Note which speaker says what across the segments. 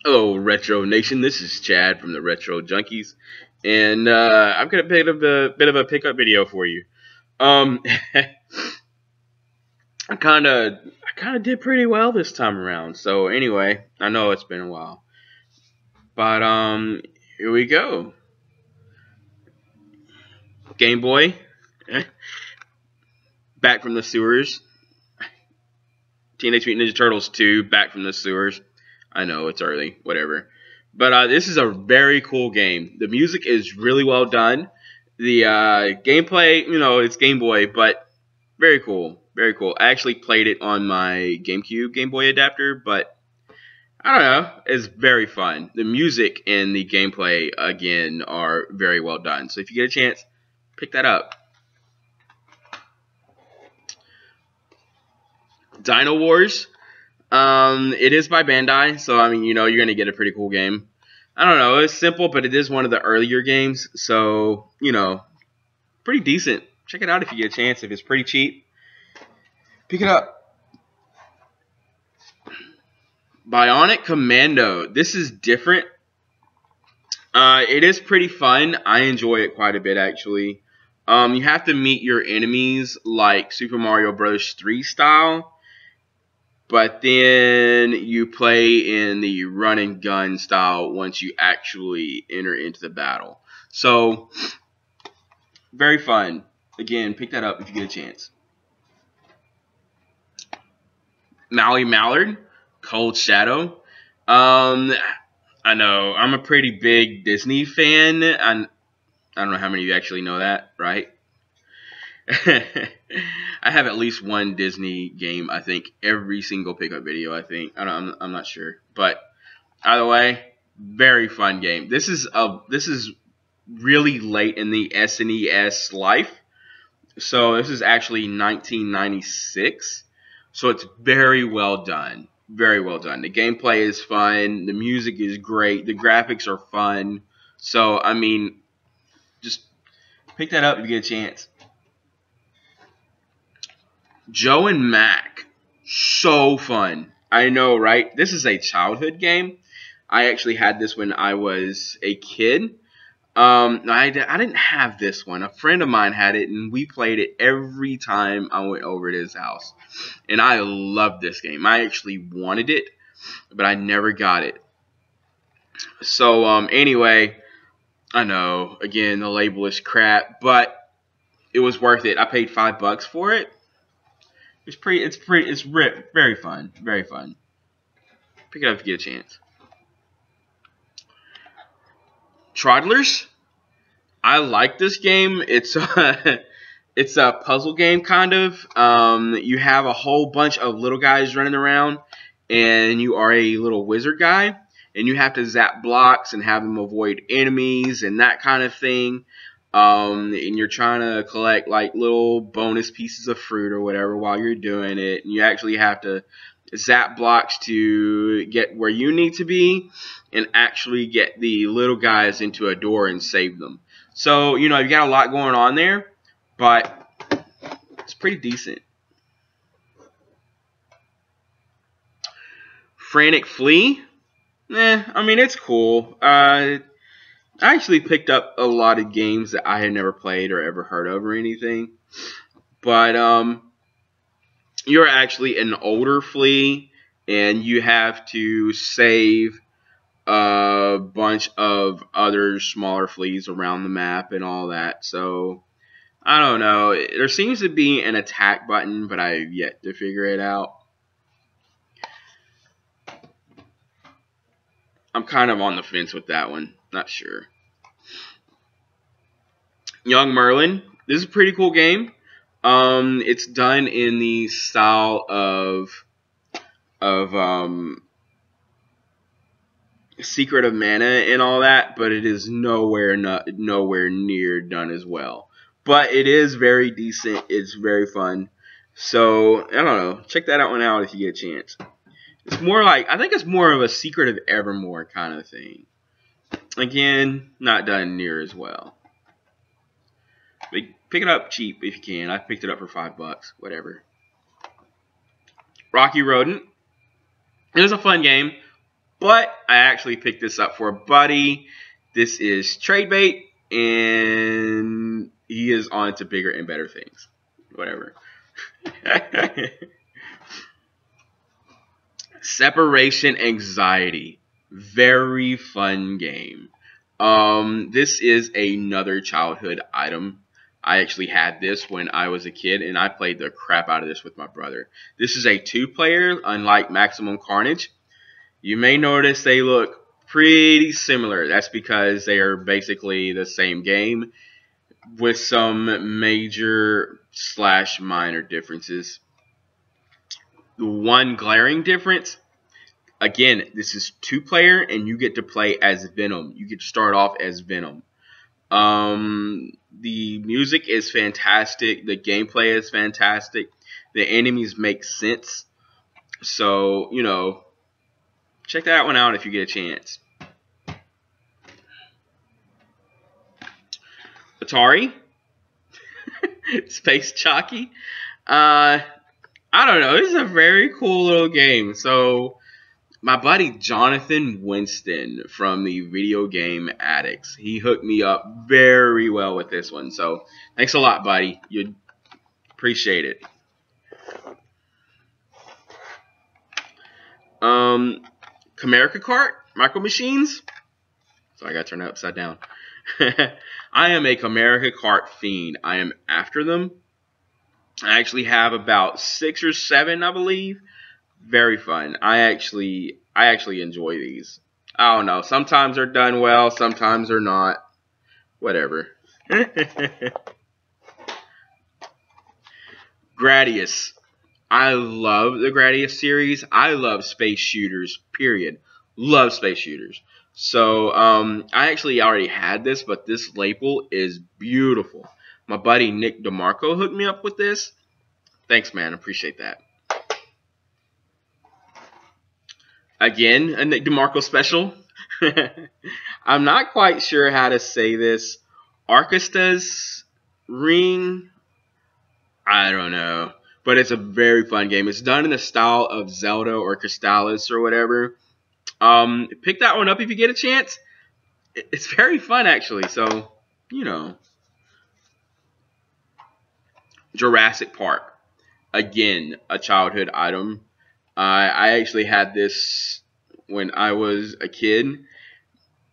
Speaker 1: Hello, Retro Nation. This is Chad from the Retro Junkies, and I've got a bit of a pickup video for you. Um, I kind of did pretty well this time around. So anyway, I know it's been a while, but here we go. Game Boy, back from the sewers. Teenage Mutant Ninja Turtles 2, back from the sewers. I know it's early, whatever. But this is a very cool game. The music is really well done. The gameplay, it's Game Boy, but very cool. Very cool. I actually played it on my GameCube Game Boy adapter, but I don't know. It's very fun. The music and the gameplay, again, are very well done. So if you get a chance, pick that up. Dino Wars. It is by Bandai, so I mean, you're gonna get a pretty cool game. I don't know, it's simple, but it is one of the earlier games, so pretty decent. Check it out if you get a chance. If it's pretty cheap, pick it up. Bionic Commando. This is different. It is pretty fun. I enjoy it quite a bit, actually. You have to meet your enemies like Super Mario Bros. 3 style. But then you play in the run and gun style once you actually enter into the battle. So, very fun. Again, pick that up if you get a chance. Maui Mallard, Cold Shadow. I know, I'm a pretty big Disney fan. I don't know how many of you actually know that, right? I have at least one Disney game, I think, every single pickup video, I think. I'm not sure. But either way, very fun game. This is really late in the SNES life. So this is actually 1996. So it's very well done. Very well done. The gameplay is fun. The music is great. The graphics are fun. So, I mean, just pick that up if you get a chance. Joe and Mac. So fun. I know, right? This is a childhood game. I actually had this when I was a kid. I didn't have this one. A friend of mine had it, and we played it every time I went over to his house. And I loved this game. I actually wanted it, but I never got it. So, anyway, I know, again, the label is crap, but it was worth it. I paid $5 for it. It's very fun. Very fun. Pick it up if you get a chance. Troddlers. I like this game. It's it's a puzzle game, kind of. You have a whole bunch of little guys running around, and you are a little wizard guy, and you have to zap blocks and have them avoid enemies and that kind of thing. And you're trying to collect like little bonus pieces of fruit or whatever while you're doing it. And you actually have to zap blocks to get where you need to be and actually get the little guys into a door and save them. So, you got a lot going on there, but it's pretty decent. Frantic Flea? I mean, it's cool. I actually picked up a lot of games that I had never played or ever heard of or anything. But you're actually an older flea, and you have to save a bunch of other smaller fleas around the map and all that. So, I don't know. There seems to be an attack button, but I have yet to figure it out. I'm kind of on the fence with that one. Not sure. Young Merlin. This is a pretty cool game. It's done in the style of Secret of Mana and all that, but it is nowhere near done as well. But it is very decent. It's very fun. So I don't know. Check that one out if you get a chance. It's more like, I think it's more of a Secret of Evermore kind of thing. Again, not done near as well. But pick it up cheap if you can. I picked it up for $5, whatever. Rocky Rodent. It was a fun game, But I actually picked this up for a buddy. This is trade bait, and he is on to bigger and better things. Whatever. Separation Anxiety. Very fun game. This is another childhood item. I actually had this when I was a kid, and I played the crap out of this with my brother. This is a 2-player, unlike Maximum Carnage. You may notice they look pretty similar. That's because they are basically the same game with some major / minor differences. The one glaring difference, again, this is 2-player, and you get to play as Venom. You get to start off as Venom. The music is fantastic. The gameplay is fantastic. The enemies make sense. So, you know, check that one out if you get a chance. Atari. Space Jockey. I don't know. This is a very cool little game. So, my buddy Jonathan Winston from the Video Game Addicts, he hooked me up very well with this one. So, thanks a lot, buddy. You appreciate it. Comerica Cart, Micro Machines. So I got to turn it upside down. I am a Comerica Cart fiend. I am after them. I actually have about 6 or 7, I believe. Very fun. I actually enjoy these. I don't know. Sometimes they're done well. Sometimes they're not. Whatever. Gradius. I love the Gradius series. I love space shooters, period. Love space shooters. So, I actually already had this, but this label is beautiful. My buddy Nick DeMarco hooked me up with this. Thanks, man. Appreciate that. Again, a Nick DeMarco special. I'm not quite sure how to say this. Arcastas Ring. I don't know. But it's a very fun game. It's done in the style of Zelda or Crystallis or whatever. Pick that one up if you get a chance. It's very fun, actually. So, you know. Jurassic Park. Again, a childhood item. I actually had this when I was a kid.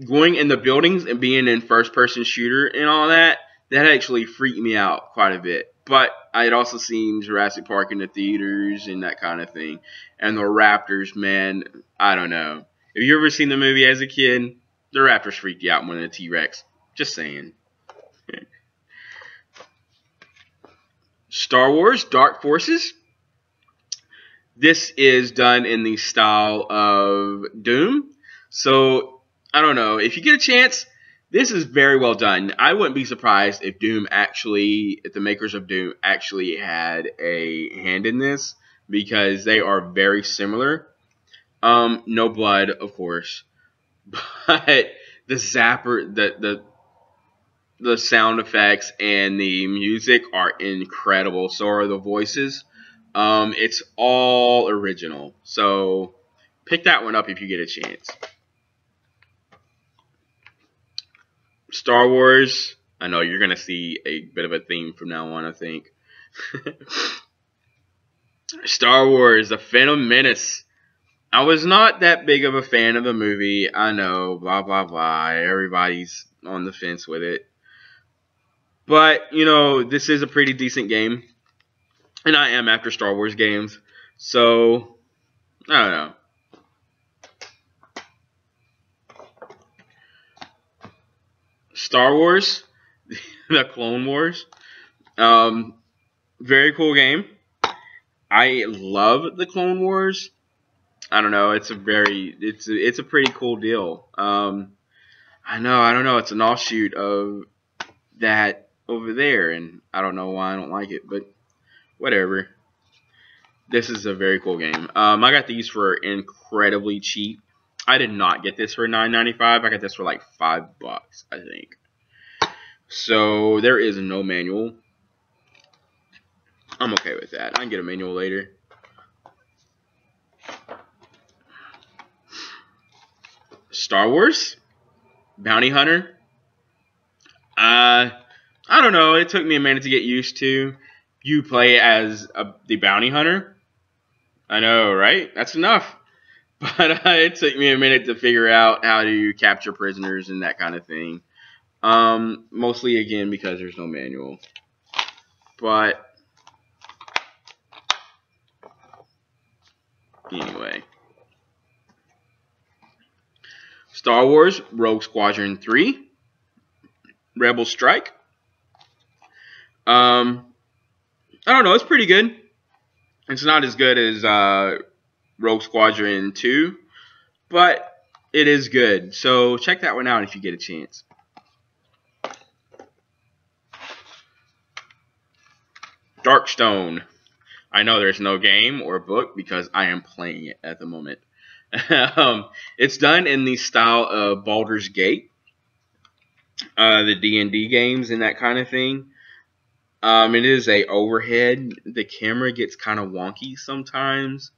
Speaker 1: Going in the buildings and being in first-person shooter and all that, that actually freaked me out quite a bit. But I had also seen Jurassic Park in the theaters and that kind of thing. And the Raptors, man, I don't know. Have you ever seen the movie as a kid? The Raptors freaked you out more than a T-Rex. Just saying. Star Wars Dark Forces. This is done in the style of Doom. So, I don't know. If you get a chance, this is very well done. I wouldn't be surprised if if the makers of Doom actually had a hand in this, because they are very similar. No blood, of course. But the zapper, the sound effects and the music are incredible. So are the voices. It's all original. So pick that one up if you get a chance. Star Wars. I know you're going to see a bit of a theme from now on, I think. Star Wars, The Phantom Menace. I was not that big of a fan of the movie. I know, blah, blah, blah. Everybody's on the fence with it. But, you know, this is a pretty decent game. And I am after Star Wars games. So, I don't know. Star Wars, The Clone Wars. Very cool game. I love The Clone Wars. I don't know. It's a pretty cool deal. I don't know. It's an offshoot of that over there, and I don't know why I don't like it, but whatever. This is a very cool game. I got these for incredibly cheap. I did not get this for $9.95. I got this for like $5, I think. So there is no manual. I'm okay with that. I can get a manual later. Star Wars, Bounty Hunter. I don't know. It took me a minute to get used to. You play as the bounty hunter. I know, right? That's enough. But it took me a minute to figure out how to capture prisoners and that kind of thing. Mostly, again, because there's no manual. But anyway. Star Wars, Rogue Squadron 3, Rebel Strike. I don't know. It's pretty good. It's not as good as Rogue Squadron 2, but it is good. So check that one out if you get a chance. Darkstone. I know there's no game or book because I am playing it at the moment. It's done in the style of Baldur's Gate, the D&D games and that kind of thing. It is a overhead. The camera gets kind of wonky sometimes.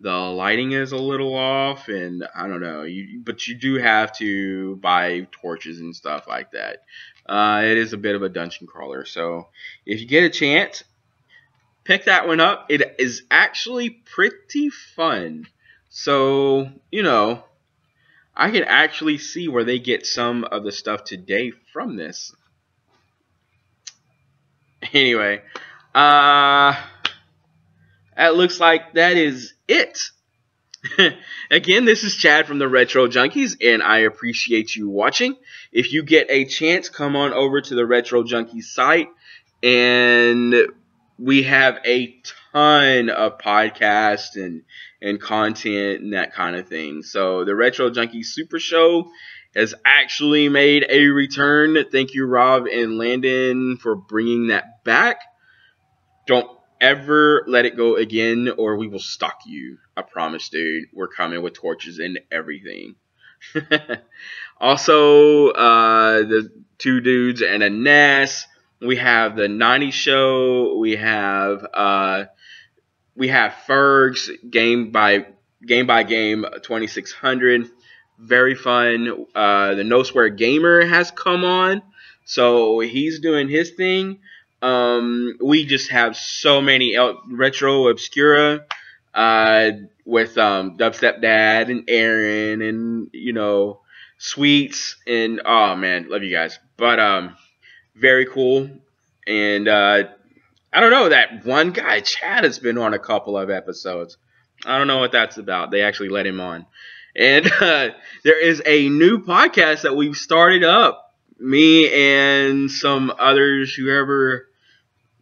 Speaker 1: The lighting is a little off, and I don't know. But you do have to buy torches and stuff like that. It is a bit of a dungeon crawler. So if you get a chance, pick that one up. It is actually pretty fun. So, I can actually see where they get some of the stuff today from this. Anyway, it looks like that is it. Again, this is Chad from the Retro Junkies, and I appreciate you watching. If you get a chance, come on over to the Retro Junkies site, and we have a ton of podcasts and content and that kind of thing. So the Retro Junkies Super Show has actually made a return. Thank you, Rob and Landon, for bringing that back. Don't ever let it go again, or we will stalk you. I promise, dude. We're coming with torches and everything. Also, the two dudes and a Ness. We have the 90s show. We have Ferg's game by game 2600. Very fun. The No Swear Gamer has come on, so he's doing his thing. We just have so many retro obscura with Dubstep Dad and Aaron and Sweets and oh man, love you guys. But very cool. And I don't know, that one guy Chad has been on a couple of episodes. I don't know what that's about. They actually let him on. And there is a new podcast that we've started up. Me and some others, whoever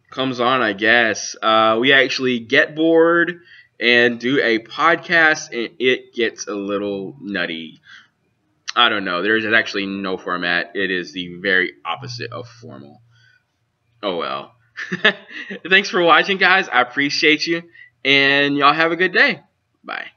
Speaker 1: comes on, I guess. We actually get bored and do a podcast, and it gets a little nutty. I don't know. There's actually no format. It is the very opposite of formal. Oh, well. Thanks for watching, guys. I appreciate you. And y'all have a good day. Bye.